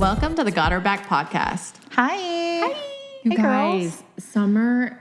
Welcome to the Got Her Back podcast. Hi. You Hey, guys, girls. summer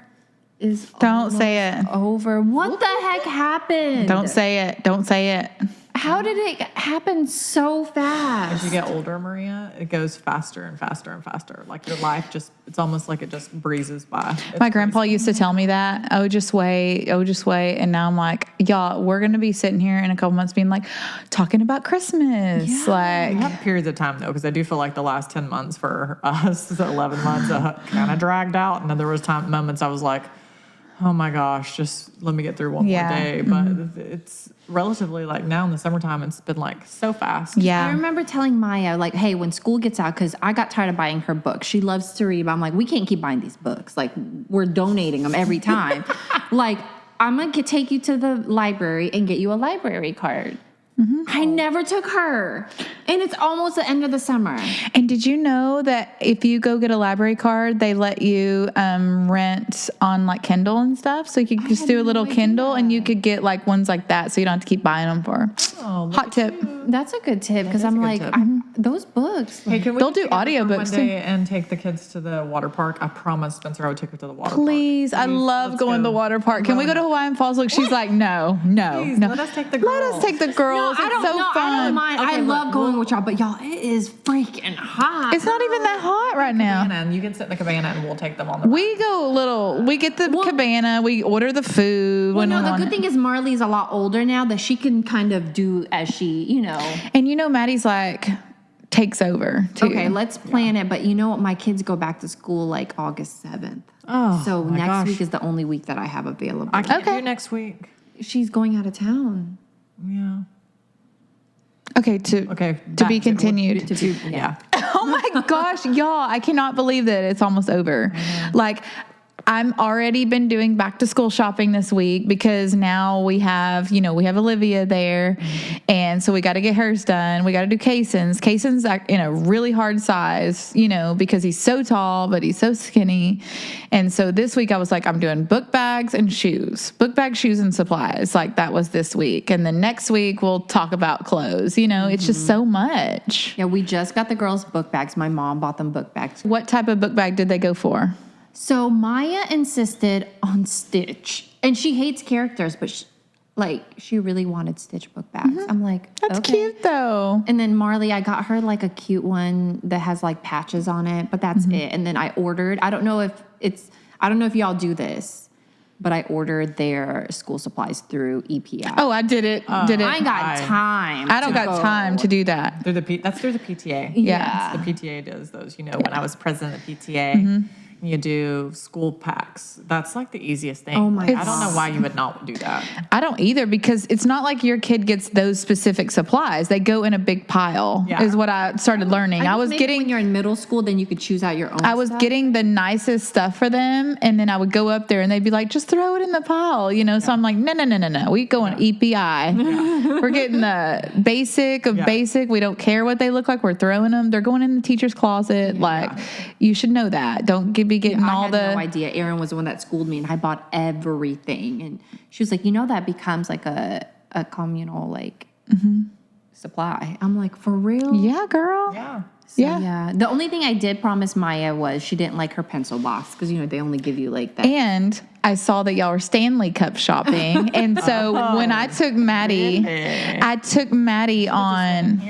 is Don't say it. over. What the heck happened? Don't say it. Don't say it. How did it happen so fast? As you get older, Maria, it goes faster and faster and faster. Like your life it's almost like it just breezes by. It's My grandpa used to tell me that, just wait. And now I'm like, y'all, we're going to be sitting here in a couple months being like, talking about Christmas. We have periods of time, though, because I do feel like the last 10 months for us, the 11 months, kind of dragged out. And then there was moments I was like, oh my gosh, just let me get through one more day. But it's relatively like now in the summertime, it's been like so fast. Yeah. I remember telling Maya, like, hey, when school gets out, because I got tired of buying her books. She loves to read, but I'm like, we can't keep buying these books. Like, we're donating them every time. Like, I'm going to take you to the library and get you a library card. Mm-hmm. I never took her. And it's almost the end of the summer. And did you know that if you go get a library card, they let you rent on like Kindle and stuff? So you could just do a little Kindle and you could get like ones like that so you don't have to keep buying them for. Oh, Hot tip. That's a good tip because I'm like, those books. Hey, can we They'll just do get together for audiobooks, one day and take the kids to the water park? I promised Spencer I would take her to the water Please. park. I love going to the water park. Can we go to Hawaiian Falls? Look, she's like, no. Please, let us take the girls. Let us take the girls. I It's don't so know. fun. I don't mind. I love going with y'all, but y'all, it is freaking hot. It's not even that hot right now. And you can sit in the cabana and we'll take them on the We get the cabana, we order the food. Well, when no, we the want good it. thing is Marley's a lot older now that she can kind of do as she, And Maddie's like, takes over too. Okay, let's plan it. But you know what? My kids go back to school like August 7th. Oh, So my next gosh. week is the only week that I have available. I can't Okay. do next week. She's going out of town. Yeah. Okay, to be continued. Yeah. Oh my gosh, y'all, I cannot believe that it's almost over. Like, I'm already been doing back to school shopping this week because now we have Olivia there. And so we got to get hers done. We got to do Kaysen's. Kaysen's in a really hard size, because he's so tall, but he's so skinny. And so this week I was like, I'm doing book bags and shoes. Book bags, shoes, and supplies. Like that was this week. And then next week we'll talk about clothes. It's just so much. Yeah, we just got the girls' book bags. My mom bought them book bags. What type of book bag did they go for? So Maya insisted on Stitch. And she hates characters, but she really wanted Stitch book bags. I'm like, That's okay. cute though. And then Marley, I got her like a cute one that has like patches on it, but that's it. And then I ordered, I don't know if y'all do this, but I ordered their school supplies through EPI. Oh, I did it. I ain't got time. I don't got time to do that. That's through the PTA. Yeah. The PTA does those. When I was president of PTA, you do school packs. That's like the easiest thing. Oh my I don't know why you would not do that. I don't either because it's not like your kid gets those specific supplies. They go in a big pile is what I started learning. I was getting, when you're in middle school, then you could choose out your own I was stuff. getting the nicest stuff for them. And then I would go up there and they'd be like, just throw it in the pile, So I'm like, no. We go in EPI. We're getting the basic of basic. We don't care what they look like. We're throwing them. They're going in the teacher's closet. Like, you should know that. Don't be getting all I had no idea. Erin was the one that schooled me, and I bought everything. And she was like, that becomes like a communal supply. I'm like, for real? Yeah, girl. Yeah. So, yeah. The only thing I did promise Maya was she didn't like her pencil box because they only give you like that. And I saw that y'all were Stanley Cup shopping. And so when I took Maddie, on,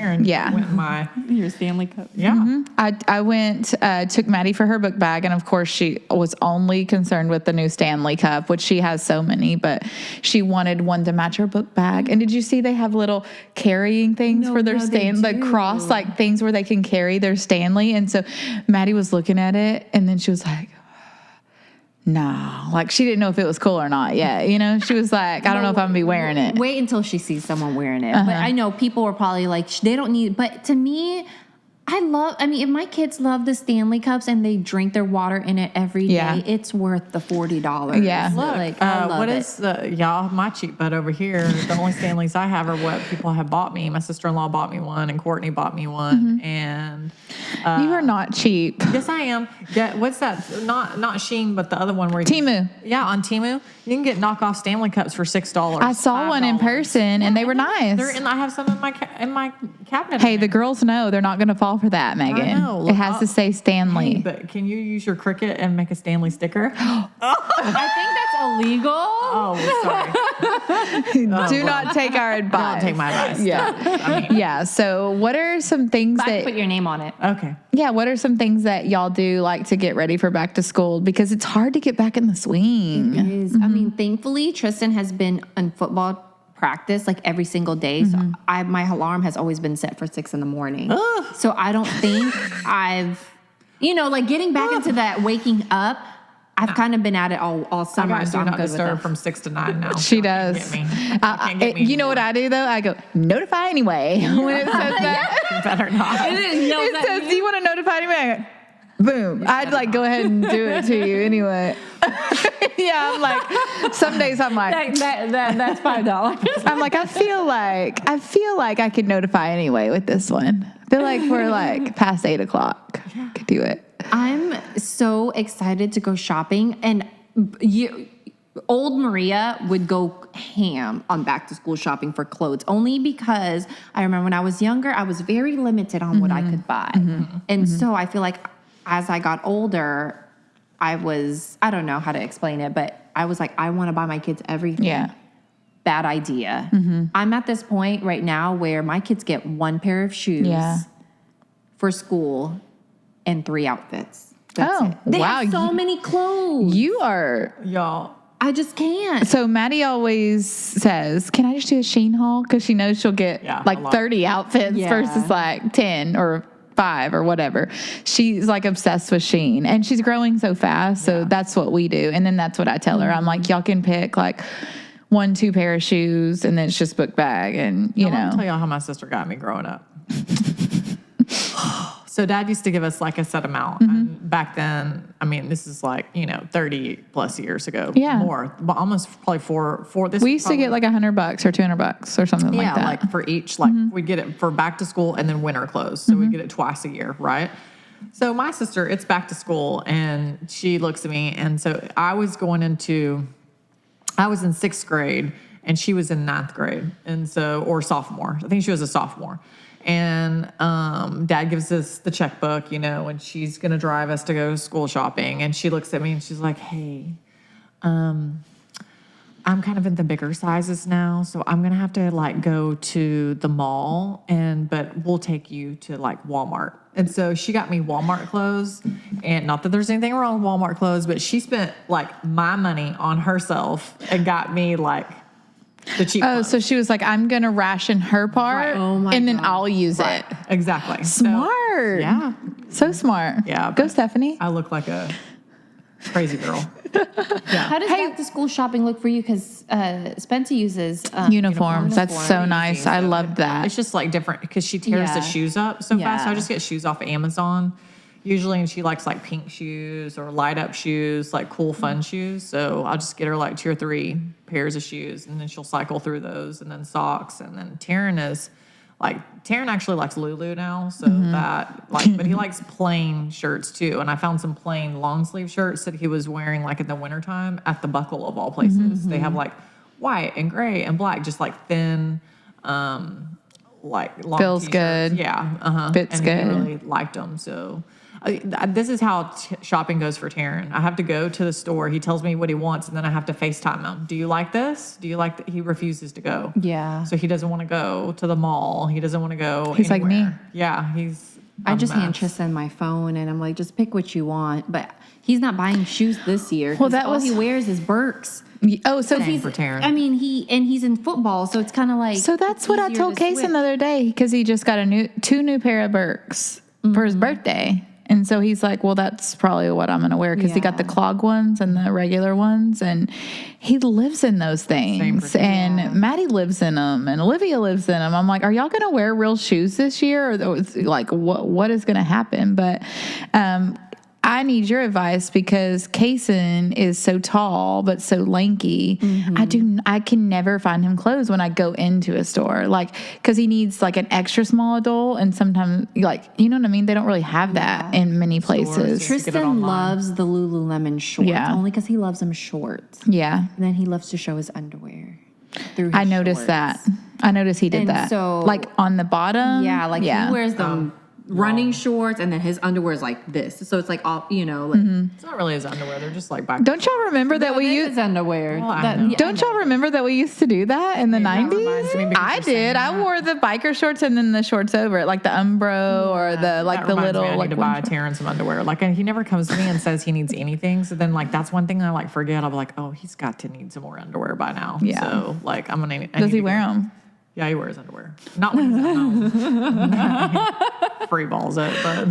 Your Stanley Cup. Yeah. I went, took Maddie for her book bag. And of course she was only concerned with the new Stanley Cup, which she has so many, but she wanted one to match her book bag. And did you see they have little carrying things for their the cross, like things where they can carry their Stanley. And so Maddie was looking at it and then she was like, no, like she didn't know if it was cool or not yet. She was like, I don't know if I'm gonna be wearing it. Wait until she sees someone wearing it. But I know people were probably like, they don't need, but to me, if my kids love the Stanley Cups and they drink their water in it every day, it's worth the $40. Yeah. Look, I love what it. is my cheap butt over here? The only Stanleys I have are what people have bought me. My sister-in-law bought me one and Courtney bought me one. And You are not cheap. Yes, I am. What's that? Not Sheen, but the other one where Temu. Yeah, on Temu, you can get knockoff Stanley cups for $6. I saw one in $5. person, and they were nice. I have some in my cabinet. Hey, the girls know they're not going to fall for that, Megan. I know. It has to say Stanley. Hey, but can you use your Cricut and make a Stanley sticker? I think that's illegal. Oh, sorry. Do not take our advice. Don't take my advice. Yeah. Yeah. So, what are some things But I that put your name on it. Okay. Yeah, what are some things that y'all do like to get ready for back to school? Because it's hard to get back in the swing. It is. I mean, thankfully, Tristan has been in football practice like every single day. So my alarm has always been set for 6 a.m. So I don't think I've, like getting back into that waking up. I've kind of been at it all summer. I got so do I'm not good with disturb that. from 6 to 9 now. She Y'all does. Can't get me. You know what I do though? I go notify anyway when it says that. You better not. It says, "Do you want to notify anyway?" I go, boom. I'd like go ahead and do it to you anyway. Yeah, I'm like, some days I'm like, that's $5. I'm like, I feel like I could notify anyway with this one. I feel like we're like past 8 o'clock. Could do it. I'm so excited to go shopping, and old Maria would go ham on back to school shopping for clothes, only because I remember when I was younger, I was very limited on what I could buy. And so I feel like as I got older, I don't know how to explain it, but I was like, I want to buy my kids everything. Yeah. Bad idea. I'm at this point right now where my kids get one pair of shoes for school and 3 outfits. That's it. They have so many clothes. You are. Y'all. I just can't. So Maddie always says, "Can I just do a Shein haul?" Because she knows she'll get like 30 outfits versus like 10 or 5 or whatever. She's like obsessed with Shein, and she's growing so fast. So that's what we do. And then that's what I tell her. I'm like, y'all can pick like 1-2 pair of shoes, and then it's just book bag. And you know, Let me tell y'all how my sister got me growing up. So Dad used to give us like a set amount. And back then, I mean, this is like, 30 plus years ago. Yeah. More, but almost probably four. We used to get like $100 or $200 or something like that. Yeah, like for each, like we get it for back to school and then winter clothes. So we get it twice a year, right? So my sister, it's back to school, and she looks at me. And so I was in 6th grade and she was in 9th grade. And so, or sophomore. I think she was a sophomore. And Dad gives us the checkbook, and she's going to drive us to go school shopping. And she looks at me and she's like, "Hey, I'm kind of in the bigger sizes now, so I'm going to have to like go to the mall, but we'll take you to like Walmart." And so she got me Walmart clothes, and not that there's anything wrong with Walmart clothes, but she spent like my money on herself and got me like the cheap clothes. So she was like, "I'm going to ration her part, and then I'll use it." Exactly. Smart. Yeah. So smart. Yeah. Go, Stephanie. I look like a crazy girl. How does back to school shopping look for you? Because Spencer uses uniforms. That's so nice. I love that. It's just like different because she tears the shoes up so fast. So I just get shoes off of Amazon usually, and she likes like pink shoes or light up shoes, like cool fun shoes. So I'll just get her like 2 or 3 pairs of shoes, and then she'll cycle through those, and then socks. And then Taryn actually likes Lulu now, so but he likes plain shirts too. And I found some plain long sleeve shirts that he was wearing like in the wintertime at the Buckle of all places. They have like white and gray and black, just like thin, like long Feels t-shirts. good. Yeah. Fits and good. he really liked them. So this is how shopping goes for Taryn. I have to go to the store. He tells me what he wants, and then I have to FaceTime him. "Do you like this? Do you like that?" He refuses to go. Yeah. So he doesn't want to go to the mall. He doesn't want to go He's like anywhere. me. Yeah, I just hand Tristan my phone, and I'm like, just pick what you want. But he's not buying shoes this year. Well, that all was- he wears is Birks. Oh, so Same for Taryn. I mean, he's in football, so it's kind of like. So that's what I easier told to Kason switch. the other day, because he just got 2 new pair of Birks for his birthday. And so he's like, "Well, that's probably what I'm going to wear," because he got the clog ones and the regular ones, and he lives in those things. And Maddie lives in them, and Olivia lives in them. I'm like, "Are y'all going to wear real shoes this year, or like what is going to happen?" But I need your advice because Kason is so tall but so lanky. I can never find him clothes when I go into a store, like because he needs like an extra small adult, and sometimes like you know what I mean. They don't really have that in many places. Tristan loves the Lululemon shorts only because he loves them short. Yeah, And then he loves to show his underwear. Through his I noticed shorts. that. I noticed he did And that. so- like on the bottom. Yeah, like he wears them running shorts, and then his underwear is like this. So it's like all like. It's not really his underwear. They're just like back. Don't y'all remember that we used? his underwear. Well, I know. Don't y'all remember that we used to do that in the reminds 90s? me because I you're saying did. I that. wore the biker shorts and then the shorts over it, like the Umbro or the like That the reminds little me, I like need to buy Terrence some underwear. Like, and he never comes to me and says he needs anything. So then, like, that's one thing I like forget. I'll be like, oh, he's got to need some more underwear by now. Yeah. So like, I'm gonna. Does he wear them? Yeah, he wears underwear. Not when he's at home. Free balls it, but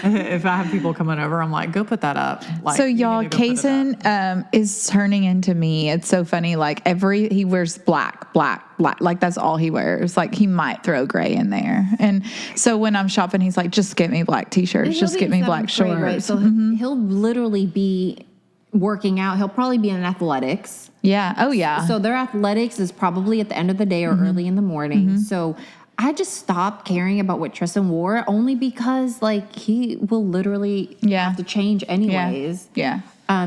if I have people coming over, I'm like, go put that up. Like, So you y'all, need to go put it up. Kason is turning into me. It's so funny. Like he wears black. Like that's all he wears. Like he might throw gray in there. And so when I'm shopping, he's like, just get me black t-shirts. Just get me black shorts. Right? So he'll literally be working out. He'll probably be in athletics. Yeah. Oh yeah. So their athletics is probably at the end of the day or early in the morning. So I just stopped caring about what Tristan wore only because like he will literally have to change anyways. Yeah.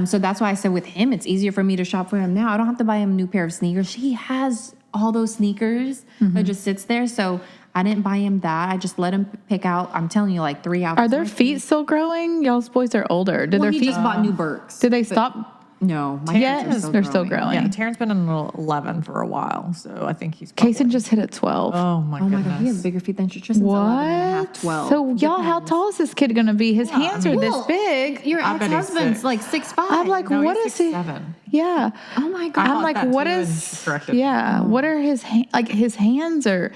So that's why I said with him, it's easier for me to shop for him now. I don't have to buy him a new pair of sneakers. He has all those sneakers that just sits there. So I didn't buy him that. I just let him pick out, I'm telling you, like 3 outfits. Are their feet still growing? Y'all's boys are older. Did their he feet just bought new Birks. Did they stop? No, my Yes, kids are they're still growing. Yeah, Terrence been in 11 for a while, so I think he's. Kason just hit at 12. Oh my Oh my goodness. God, he has bigger feet than Tristan's 11 and a half, 12. So y'all, how tall is this kid gonna be? His hands are this big. Your I bet he's ex-husband's 6. like 6'5". I'm like, No, what he's is he? 6'7". Yeah. oh my God. I'm thought like, that what too, and is? she corrected me. Yeah. What are his like? His hands are.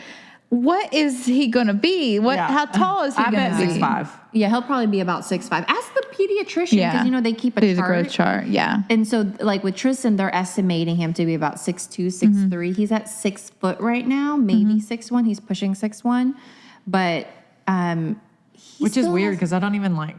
What is he gonna be? What? Yeah. How tall is he I gonna bet be? 6'5". Yeah, he'll probably be about 6'5". Ask the pediatrician Yeah. because they keep a There's a chart. growth chart. Yeah. And so, like with Tristan, they're estimating him to be about 6'2", 6'3". He's at 6 foot right now, maybe 6'1". He's pushing 6'1", but he Which is still weird has- because I don't even like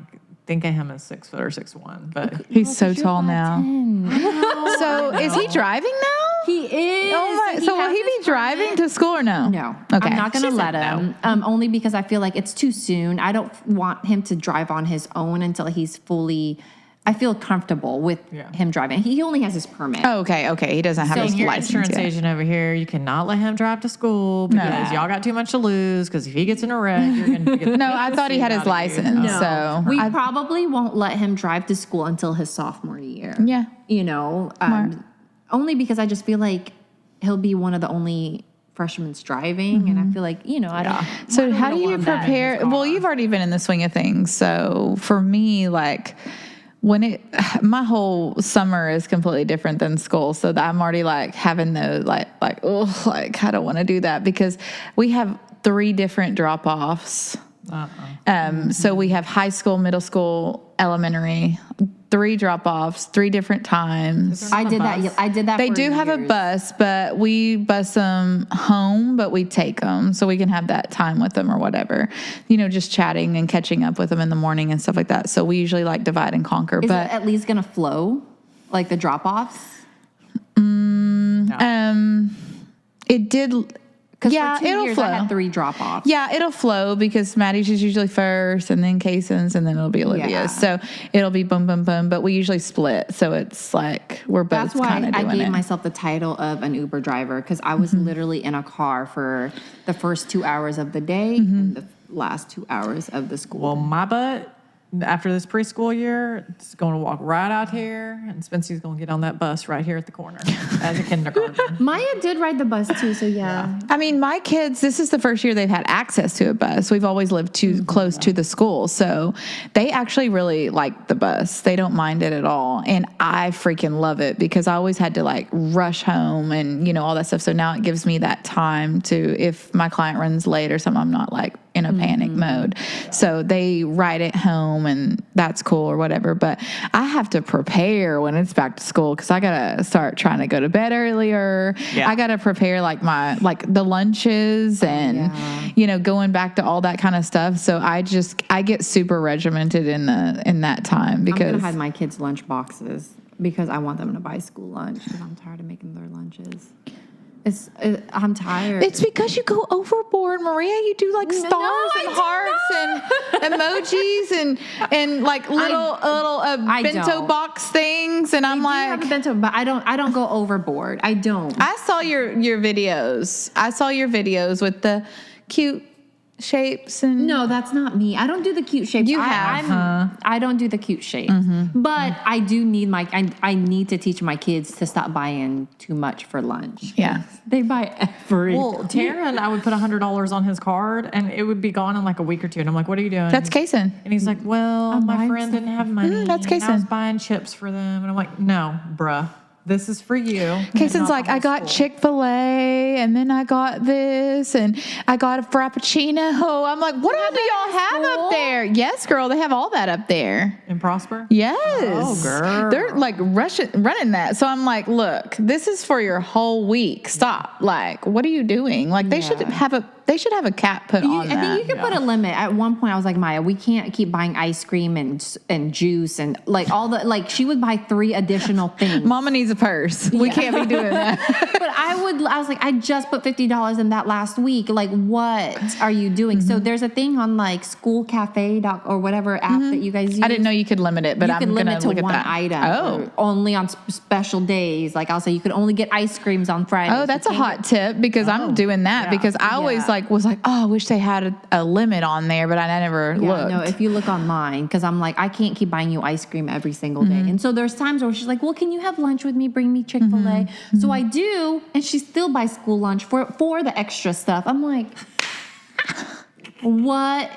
think of him as 6 foot or 6'1", but He's so You're tall now. 5'10". So is he driving now? He is. Oh my! So will has he be his driving permit. to school or no? No. Okay. I'm not going to She let said him. Only because I feel like it's too soon. I don't want him to drive on his own until he's fully. I feel comfortable with him driving. He only has his permit. Oh, okay. Okay. He doesn't have so his your license insurance yet. agent over here, you cannot let him drive to school because y'all got too much to lose. Because if he gets in a wreck, you're gonna get. No, I thought he had his license. No. So We probably won't let him drive to school until his sophomore year. Yeah. Only because I just feel like he'll be one of the only freshmen driving, and I feel like I don't. So I how do don't you want that in his prepare? car. Well, you've already been in the swing of things. So for me, like my whole summer is completely different than school. So that I'm already like having those like I don't want to do that because we have 3 different drop offs. So we have high school, middle school, elementary, 3 drop-offs, 3 different times. I did that. I did that. They for do have a years. bus, but we bus them home, but we take them so we can have that time with them or whatever. Just chatting and catching up with them in the morning and stuff like that. So we usually like divide and conquer. Is but it at least gonna flow, like the drop-offs? it did. Yeah, for 2 it'll years, flow. I had 3 drop-offs. Yeah, it'll flow because Maddie's is usually first and then Kason's and then it'll be Olivia's. Yeah. So it'll be boom, boom, boom. But we usually split. So it's like we're both That's why kind of I doing gave it. myself the title of an Uber driver because I was literally in a car for the first 2 hours of the day and the last 2 hours of the school. Well, my butt after this preschool year, it's going to walk right out here, and Spency's going to get on that bus right here at the corner as a kindergarten. Maya did ride the bus too, so yeah. I mean, my kids, this is the first year they've had access to a bus. We've always lived too close to the school. So they actually really like the bus. They don't mind it at all. And I freaking love it because I always had to like rush home and, all that stuff. So now it gives me that time to, if my client runs late or something, I'm not like in a panic mode. So they write it home and that's cool or whatever. But I have to prepare when it's back to school because I got to start trying to go to bed earlier. Yeah. I got to prepare like the lunches and, going back to all that kind of stuff. So I get super regimented in that time because I'm going to hide my kids' lunch boxes because I want them to buy school lunch because I'm tired of making their lunches. I'm tired. It's because you go overboard, Maria. You do like stars and hearts and emojis and like little bento box things. And I'm like, have a bento, but I don't go overboard. I don't. I saw your videos. I saw your videos with the cute shapes and No, that's not me. I don't do the cute shapes. I don't do the cute shapes. But I do need I need to teach my kids to stop buying too much for lunch. Yeah. They buy everything. Well, Taryn, I would put $100 on his card and it would be gone in like a week or two. And I'm like, what are you doing? That's Kason. And he's like, well, my friend didn't have money. That's and I was Kason. buying chips for them. And I'm like, no, bruh. This is for you. Kason's like, I got Chick-fil-A and then I got this and I got a Frappuccino. I'm like, what all do y'all have up there? Yes, girl, they have all that up there. In Prosper? Yes. Oh, girl. They're like running that. So I'm like, look, this is for your whole week. Stop. Like, what are you doing? Like they should have a cap put on that. I think you could put a limit. At one point I was like, Maya, we can't keep buying ice cream and juice and like all the like she would buy 3 additional things. Mama needs a purse. We can't be doing that. But I was like, I just put $50 in that last week. Like, what are you doing? So there's a thing on like schoolcafe or whatever app that you guys use. I didn't know you could limit it, but you I'm could going to limit to look at one that. item. Oh. Or only on special days. Like I'll say you could only get ice creams on Friday. Oh, that's a hot tip because I'm doing that because I always was like, oh, I wish they had a limit on there, but I never looked. No, if you look online, because I'm like, I can't keep buying you ice cream every single day. And so there's times where she's like, well, can you have lunch with me? Bring me Chick-fil-A. So I do, and she still buys school lunch for the extra stuff. I'm like, what?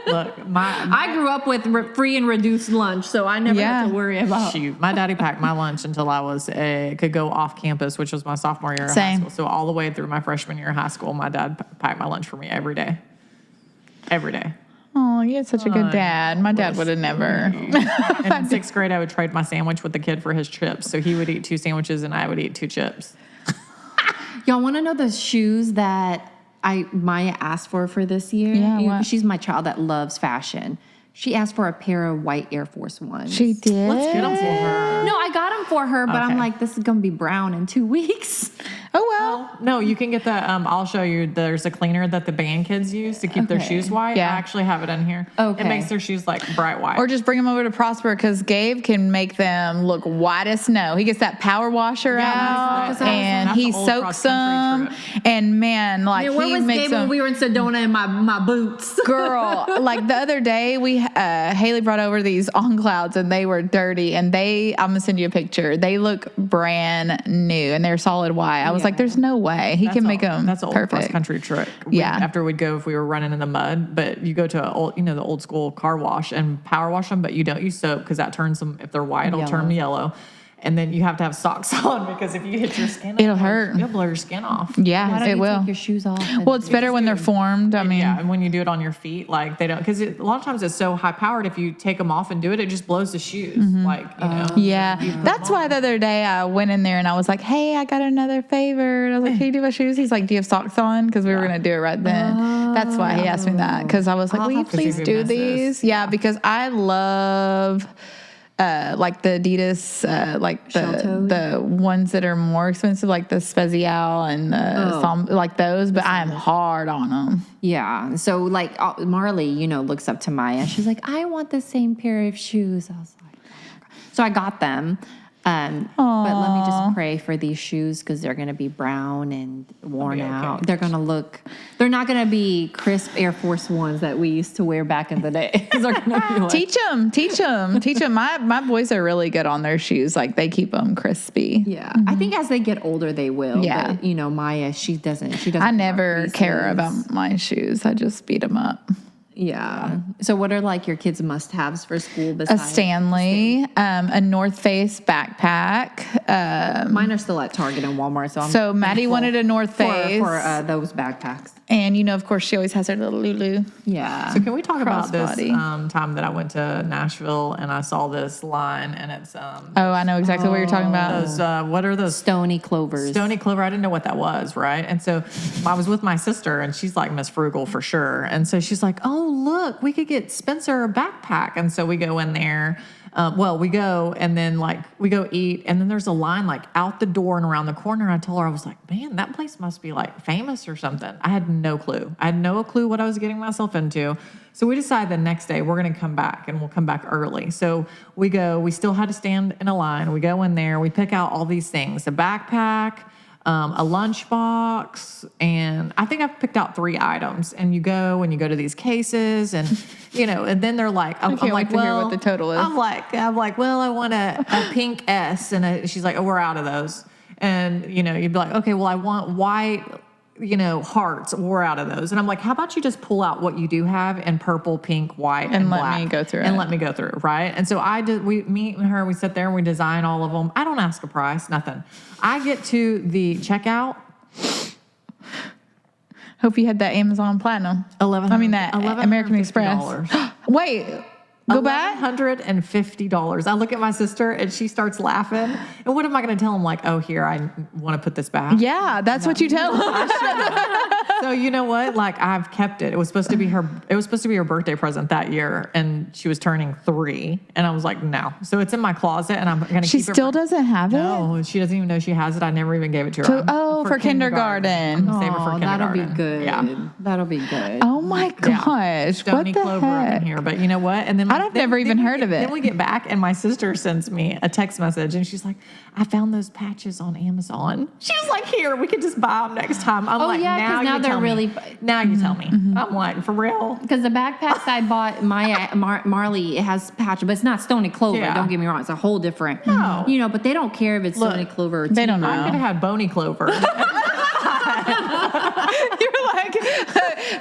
Look, I grew up with free and reduced lunch, so I never had to worry about. Shoot, my daddy packed my lunch until I could go off campus, which was my sophomore year of high school. So all the way through my freshman year of high school, my dad packed my lunch for me every day. Every day. Oh, you had such a good dad. My dad would have never. And in 6th grade, I would trade my sandwich with the kid for his chips. So he would eat 2 sandwiches and I would eat 2 chips. Y'all want to know the shoes that Maya asked for this year? Yeah, what? She's my child that loves fashion. She asked for a pair of white Air Force Ones. She did? Let's get them for her. No, I got them for her, but I'm like, this is going to be brown in 2 weeks. Oh, well. No, you can get the, I'll show you. There's a cleaner that the band kids use to keep their shoes white. Yeah. I actually have it in here. Okay. It makes their shoes like bright white. Or just bring them over to Prosper because Gabe can make them look white as snow. He gets that power washer out and he soaks them. And man, like where he was makes Gabe them. when we were in Sedona in my boots? Girl, like the other day, Haley brought over these On Clouds and they were dirty and I'm gonna send you a picture. They look brand new and they're solid white. I was like, there's no way he can make them That's an old perfect. cross country trick. After we'd go if we were running in the mud, but you go to the old school car wash and power wash them, but you don't use soap because that turns them, if they're white, it'll turn them yellow. And then you have to have socks on because if you hit your skin, It'll hurt. It'll blow your skin off. Yeah, Why don't it you will. take your shoes off? Well, it's better when they're formed. I mean, And when you do it on your feet, like they don't, because a lot of times it's so high powered. If you take them off and do it, it just blows the shoes. Like, yeah. That's why the other day I went in there and I was like, hey, I got another favor. And I was like, can you do my shoes? He's like, do you have socks on? Because we were going to do it right then. That's why he asked me that. Because I was like, will you please do these? Yeah, because I love... like the Adidas, like the ones that are more expensive, like the Spezial and like those, but I am hard on them. Yeah. So like Marley, looks up to Maya. She's like, I want the same pair of shoes. I was like, oh my God. So I got them. But let me just pray for these shoes because they're going to be brown and worn out. They're going to they're not going to be crisp Air Force Ones that we used to wear back in the day. They're gonna be like, Teach them. My boys are really good on their shoes. Like they keep them crispy. yeah. I think as they get older, they will. Yeah. But, Maya, she doesn't. I never care about my shoes. I just beat them up. Yeah. So what are like your kids' must-haves for school A besides Stanley, a North Face backpack. Mine are still at Target and Walmart, So Maddie wanted a North Face. for those backpacks. And, of course, she always has her little Lulu. Yeah. So can we talk about this Crossbody. time that I went to Nashville and I saw this line and it's Oh, I know exactly what you're talking about. those what are those Stony clovers. Stony clover? I didn't know what that was, right? And so I was with my sister and she's like Miss Frugal for sure. And so she's like, oh, look, we could get Spencer a backpack. And so we go in there. We go and then we go eat and then there's a line like out the door and around the corner. And I told her, I was like, man, that place must be like famous or something. I had no clue. I had no clue what I was getting myself into. So we decided the next day we're going to come back and we'll come back early. So we go, we still had to stand in a line. We go in there, we pick out all these things, a backpack, a lunchbox, and I think I've picked out 3 items. And you go to these cases, and and then they're like, I'm can't like, wait to hear well, what the total is. I'm like, well, I want a pink S, and she's like, oh, we're out of those. And you'd be like, okay, well, I want white, hearts. We're out of those. And I'm like, how about you just pull out what you do have in purple, pink, white, and let black, me go through and it. let me go through it, right? And so me and her, we sit there and we design all of them. I don't ask a price, nothing. I get to the checkout. Hope you had that Amazon Platinum. That American Express. Wait, go back? $1,150. I look at my sister and she starts laughing. And what am I going to tell him? Like, oh, here, I want to put this back. Yeah, that's what you tell them. So you know what? Like, I've kept it. It was supposed to be her birthday present that year, and she was turning 3. And I was like, no. So it's in my closet, and I'm going to She keep it. still doesn't have it? No, she doesn't even know she has it. I never even gave it to her. For kindergarten. I'm gonna save it for kindergarten. That'll be good. Yeah. That'll be good. Oh my gosh. Stony what the clover up heck? in here. But you know what? And then I've never even heard of it. Then we get back, and my sister sends me a text message, and she's like, I found those patches on Amazon. She was like, here, we could just buy them next time. I'm like, yeah, 'cause now you they're tell really- me. Now you tell me. I'm like, for real? Because the backpacks I bought, Marley, it has patch, but it's not Stony Clover. Yeah. Don't get me wrong; it's a whole different. No. But they don't care if it's Stony Clover. Or they don't tea. know. I could have had bony clover. You're like,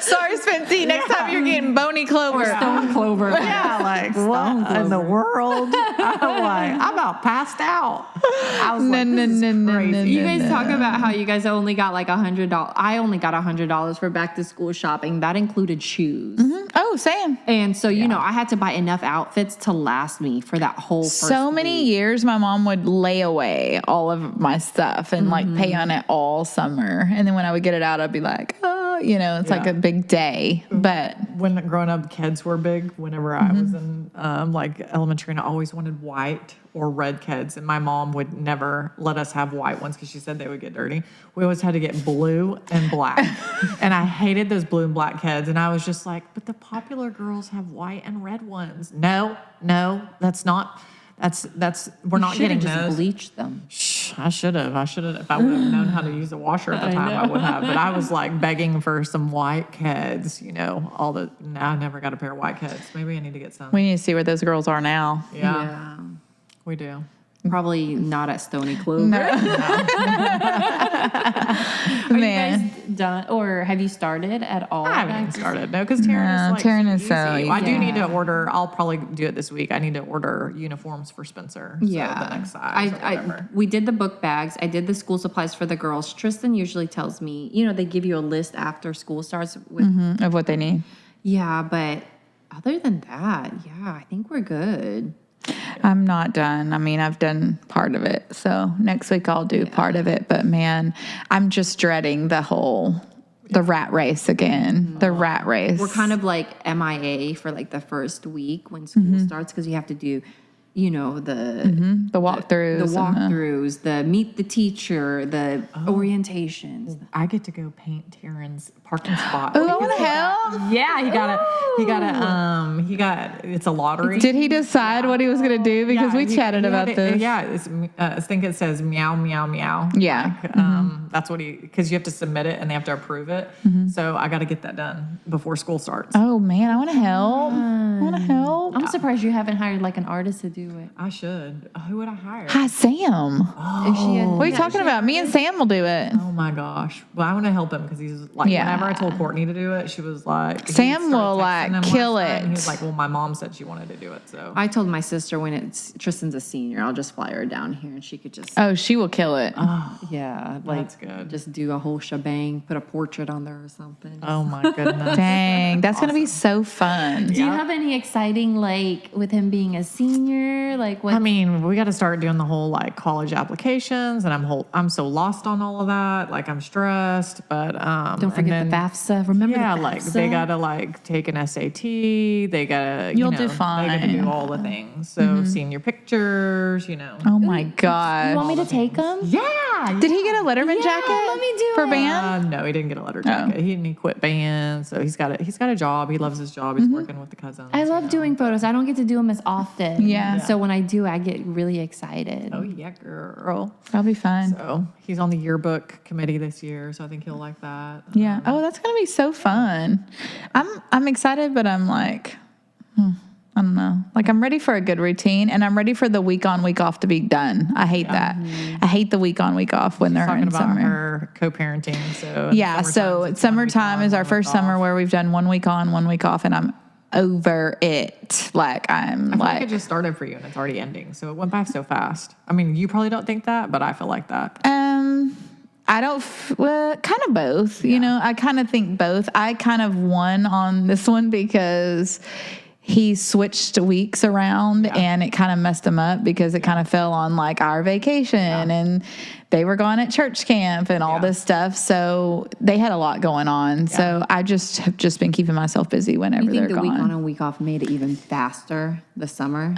sorry, Spency, next time you're getting bony clover. Stone Clover. Yeah, like, what in the world? I'm like, I'm about passed out. I was like, this is crazy. You guys talk about how you guys only got like $100. I only got $100 for back to school shopping. That included shoes. Oh, Sam. And so, I had to buy enough outfits to last me for that whole first So many years, my mom would lay away all of my stuff and like pay on it all summer. And then when I would get it out, I'd be like, oh, it's like a big day. But when growing up, kids were big. Whenever I was in elementary, and I always wanted white or red kids, and my mom would never let us have white ones because she said they would get dirty. We always had to get blue and black, and I hated those blue and black kids. And I was just like, but the popular girls have white and red ones. No, that's not. We're not getting just those. bleach them. I should have. If I would have known how to use a washer at the time, I would have. But I was like begging for some white kids, I never got a pair of white kids. Maybe I need to get some. we need to see where those girls are now. Yeah, we do. Probably not at Stony Clover. Are you guys done, or have you started at all? I haven't even started. No, because Taryn is Taryn is so easy. I do easy. need to order. I'll probably do it this week. I need to order uniforms for Spencer. Yeah, so the next size. Or whatever. we did the book bags. I did the school supplies for the girls. Tristan usually tells me, they give you a list after school starts with. Of what they need. Yeah, but other than that, I think we're good. I'm not done. I mean, I've done part of it. So next week I'll do part of it. But man, I'm just dreading the rat race again. The rat race. We're kind of like MIA for like the first week when school starts because you have to do, the walkthroughs. the walkthroughs, the meet the teacher, the orientations. I get to go paint Taryn's parking spot. Oh, I want to help. Yeah, it's a lottery. Did he decide what he was going to do? Because we chatted about this. Yeah, I think it says meow, meow, meow. Yeah. That's what because you have to submit it and they have to approve it. So I got to get that done before school starts. Oh, man, I want to help. I want to help. I'm surprised you haven't hired like an artist to do do it. I should. Who would I hire? Hi, Sam. Is she a, What are you talking about? Me and Sam will do it. Oh my gosh. Well, I want to help him because he's like, Yeah. whenever I told Courtney to do it, she was like, he Sam started will, texting like, him last kill night, and He it. was like, well, my mom said she wanted to do it. So I told my sister when Tristan's a senior, I'll just fly her down here and she could just, Oh, she will kill it. yeah, like that's good. just do a whole shebang, put a portrait on there or something. Oh my goodness. Dang, that's gonna be so fun. Do you have any exciting, like, with him being a senior? Like, what? I mean, we got to start doing the whole like college applications, and I'm so lost on all of that. Like I'm stressed, but Don't forget the FAFSA. Remember yeah, the FAFSA? like they gotta like take an SAT. They gotta You'll know, do They gotta fine. do all the things. So senior pictures, Oh my You gosh. want me to take him? Yeah. Did he get a Letterman jacket? let me do for it. band. No, he didn't get a letter jacket. He quit band, so he's got a job. He loves his job. He's working with the cousins. I love doing photos. I don't get to do them as often. Yeah. So when I do, I get really excited. Oh yeah, girl. That'll be fun. So he's on the yearbook committee this year, so I think he'll like that. Yeah. Oh, that's gonna be so fun. I'm excited, but I'm like, I don't know. Like I'm ready for a good routine, and I'm ready for the week on, week off to be done. I hate that. I hate the week on, week off when they're Talking in about summer. her co-parenting. So Yeah. So summertime is our first summer where we've done 1 week on, 1 week off, and I'm over it. Like I'm I feel like like it just started for you and it's already ending, so it went by so fast. I mean, you probably don't think that, but I feel like that. I don't, well, kind of both, you know, I kind of think both. I kind of won on this one because he switched weeks around and it kind of messed him up because it kind of fell on like our vacation and they were going at church camp and all this stuff. So they had a lot going on. So I have just been keeping myself busy whenever You think they're the week on gone. and week off made it even faster this summer?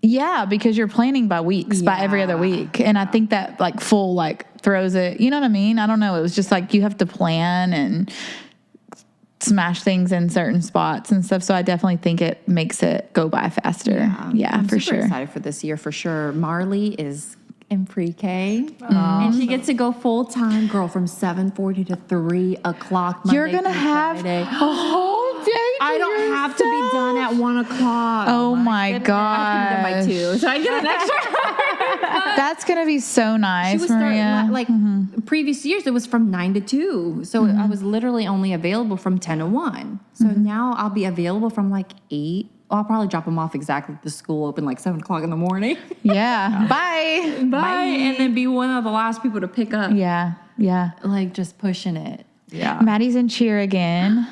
Yeah, because you're planning by weeks, by every other week. And I think that like full like throws it, you know what I mean? I don't know. It was just like you have to plan and smash things in certain spots and stuff. So I definitely think it makes it go by faster. Yeah, I'm for super sure. excited for this year for sure. Marley is in pre-K and she gets to go full time, girl, from 7:40 to 3 o'clock. You're Monday going to through have Friday. a whole day. I don't have to be done at 1 o'clock. Oh my I have to be gosh. done by 2, so I get an extra. That's going to be so nice, She was Maria. like previous years, it was from 9 to 2. So I was literally only available from 10 to 1. So now I'll be available from like 8. I'll probably drop them off exactly at the school open like 7 o'clock in the morning. Yeah. Bye. Bye. And then be one of the last people to pick up. Yeah. Yeah. Like just pushing it. Yeah. Maddie's in cheer again.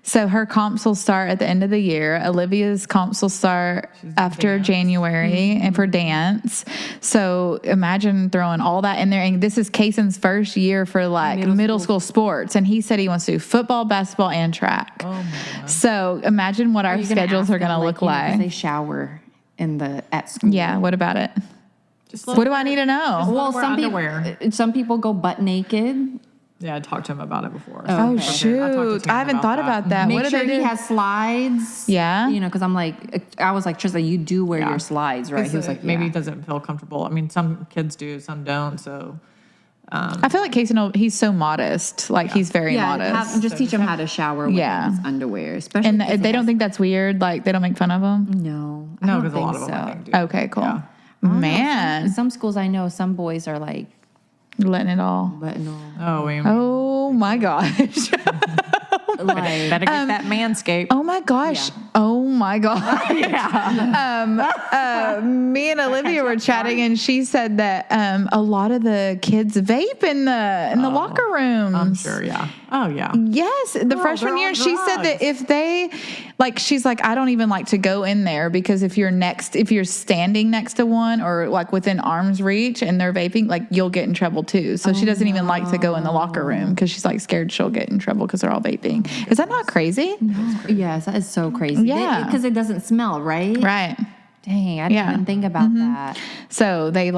So her comps will start at the end of the year. Olivia's comps will start after January and for dance. So imagine throwing all that in there. And this is Kaysen's first year for like middle school sports. And he said he wants to do football, basketball, and track. Oh my goodness. So imagine what our You're gonna schedules ask are going to them, look you know, 'cause like. they shower at school. Yeah. What about it? Just What do I need to know? Well, wear underwear. some people go butt naked. Yeah, I talked to him about it before. Oh, Okay. shoot. I haven't thought about that. Make What do sure they he do? has slides. Yeah? You know, because I was like, Tristan, you do wear your slides, right? He was like, maybe yeah. he doesn't feel comfortable. I mean, some kids do, some don't. So I feel like Kaysen, he's so modest. Like he's very modest. just teach him how to shower with Yeah. his underwear, especially. And because they don't think that's weird. Like they don't make fun of him. No, I no, don't because a lot of think them I so. think do. Okay, cool. Yeah. Man, Some schools I know, some boys are like, letting it all. but no, Oh, we Oh my gosh. like better get that manscape. Oh my gosh. Oh my gosh. Me and Olivia were chatting and she said that a lot of the kids vape in the locker rooms. I'm sure. Yeah. Oh yeah. Yes, the freshman they're year, on she said that drugs. if they, like, she's like, I don't even like to go in there because if you're standing next to one or like within arm's reach and they're vaping, like you'll get in trouble too. So she doesn't even like to go in the locker room because she's like scared she'll get in trouble because they're all vaping. Is that not crazy? yes, that is so crazy. Yeah. Because it doesn't smell, right? Right. Dang, I didn't even think about that. So they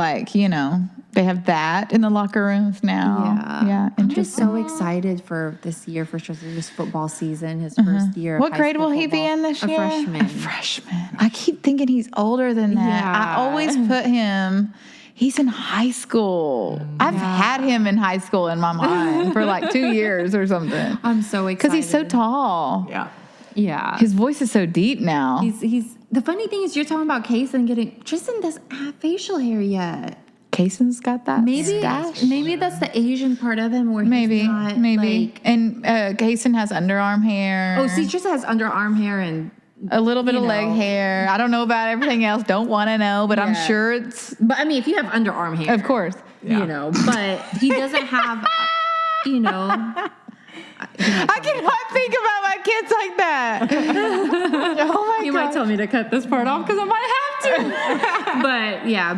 they have that in the locker rooms now. Yeah. I'm just Interesting. so excited for this year for this football season, his first year. Of What high grade school will he be football. in this A year? freshman. A freshman. I keep thinking he's older than that. Yeah. I always put him. He's in high school. I've had him in high school in my mind for like 2 years or something. I'm so excited Because he's so tall. Yeah. Yeah, His voice is so deep now. he's The funny thing is, you're talking about Kason getting. Tristan doesn't have facial hair yet. Kason's got that stash. Maybe that's the Asian part of him where Maybe. he's not, like, And Kason has underarm hair. oh, see, Tristan has underarm hair and a little bit you of leg know. hair. I don't know about everything else. Don't want to know, but I'm Yeah. sure it's, But I mean, if you have underarm hair, of course. you know. But he doesn't have, you know. I cannot think about my kids like that. Oh my You god! might tell me to cut this part off because I might have to. But yeah,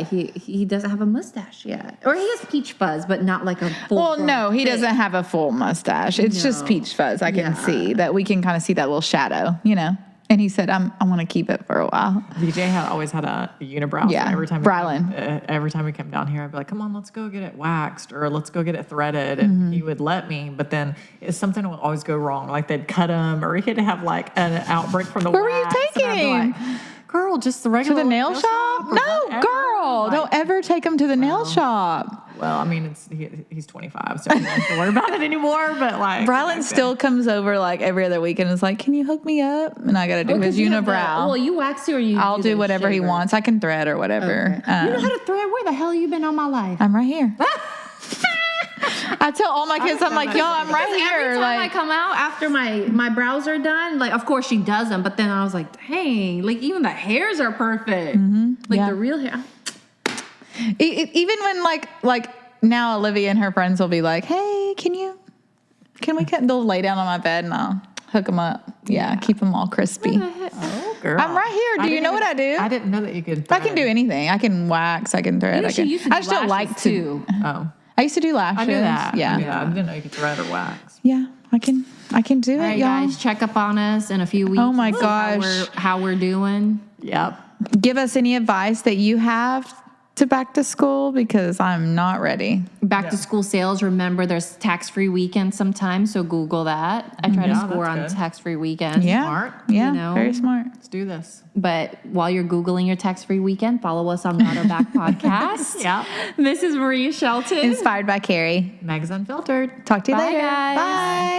he doesn't have a mustache yet, or he has peach fuzz, but not like a full. Well, no, he doesn't have a full mustache. It's just No. peach fuzz. I can Yeah. see that. We can kind of see that little shadow, you know. And he said, I want to keep it for a while. DJ always had a unibrow. Yeah, So every time we came down here, I'd be like, "Come on, let's go get it waxed, or let's go get it threaded." And he would let me, but then something would always go wrong. Like they'd cut him, or he'd have like an outbreak from the Where were you wax. taking And I'd be him? like, girl, just the To regular the nail shop? or No, whatever. girl. Like, Don't ever take him to the nail shop. Well, I mean, he's 25, so I don't have to worry about it anymore. But like, Rylan still comes over like every other week and is like, "Can you hook me up?" And I got to do his unibrow. Well, you wax it or you. I'll do the whatever he shaver? wants. I can thread or whatever. Okay. You know how to thread? Where the hell you been all my life? I'm right here. I tell all my kids, I'm like, "Y'all, I'm right Because here." every time I Like, come out after my brows are done, like of course she does them, but then I was like, dang, like even the hairs are perfect. Like yeah. the real hair. even when like now Olivia and her friends will be like, "Hey, can we cut?" They'll lay down on my bed and I'll hook them up. Yeah, keep them all crispy. Oh, girl. I'm right here. Do you know what I do? I didn't know that you could. I can do anything. I can wax. I can thread. You know, I she can. used to do I just don't like lashes, to. too. Oh, I used to do lashes. I knew that. Yeah, I knew that. I didn't know you could thread or wax. yeah. I can do it, All right, y'all. guys, check up on us in a few weeks. Oh, my and see gosh. how we're doing. Yep. Give us any advice that you have to back to school because I'm not ready. Back to school sales. Remember, there's tax-free weekends sometimes, so Google that. I try to Yeah, score on that's good. tax-free weekends. Yeah, Smart. yeah, You know. very smart. Let's do this. But while you're Googling your tax-free weekend, follow us on Got Our Back Podcast. Yeah. This is Maria Shelton. Inspired by Carrie. Megs Unfiltered. Talk to you Bye, later. guys. Bye.